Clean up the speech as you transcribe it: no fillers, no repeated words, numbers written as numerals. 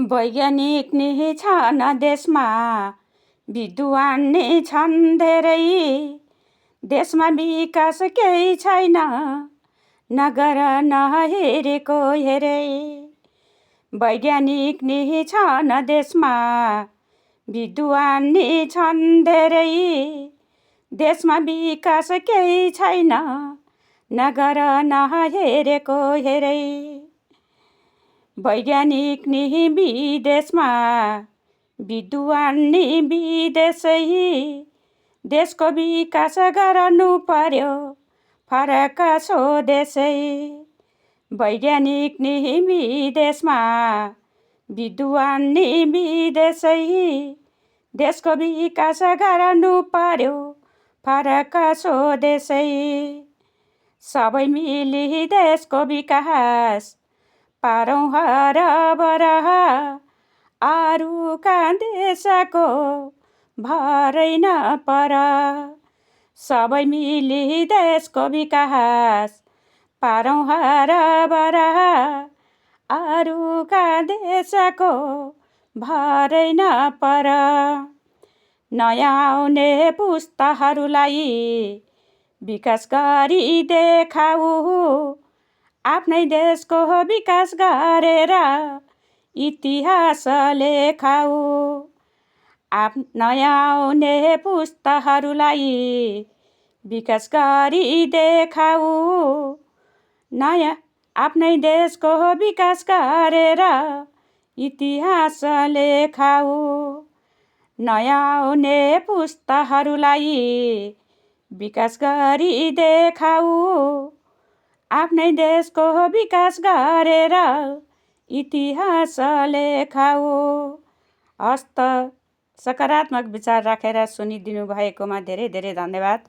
वैज्ञानिक नि छन् देशमा, विद्वान नि छन् धेरै। देशमा विकास केही छैन, नगर नहेरेको हेरै। वैज्ञानिक नि छन् देशमा, विद्वान नि छन् धेरै। देशमा विकास केही छैन, नगर नहेरेको हेरै। वैज्ञानिक नि विदेशमा, विद्वान नि विदेशै। देशको विकास गराउनु पर्यो, फरक स्वदेशै। वैज्ञानिक नि विदेशमा, विद्वान नि विदेशै। देशको विकास गराउनु पर्यो, फरक स्वदेशै। सबै मिली देशको विकास पारौँ हरबरह। अरूका देशको भरै नपर। सबै मिली देशको विकास पारौँ हरबरह। अरूका देशको भरै नपर। नयाँ आउने पुस्ताहरूलाई विकास गरी देखाऊ। आफ्नै देशको विकास गरेर इतिहास लेखाऊ। नयाँ आउने पुस्ताहरूलाई विकास गरी देखाऊ। आफ्नै देशको विकास गरेर इतिहास लेखाऊ। नयाँ आउने पुस्ताहरूलाई विकास गरी देखाऊ। आफ्नै देशको विकास गरेर इतिहास लेखाऊ। हस्त सकारात्मक विचार राखेर सुनिदिनु भएकोमा धेरै धेरै धन्यवाद।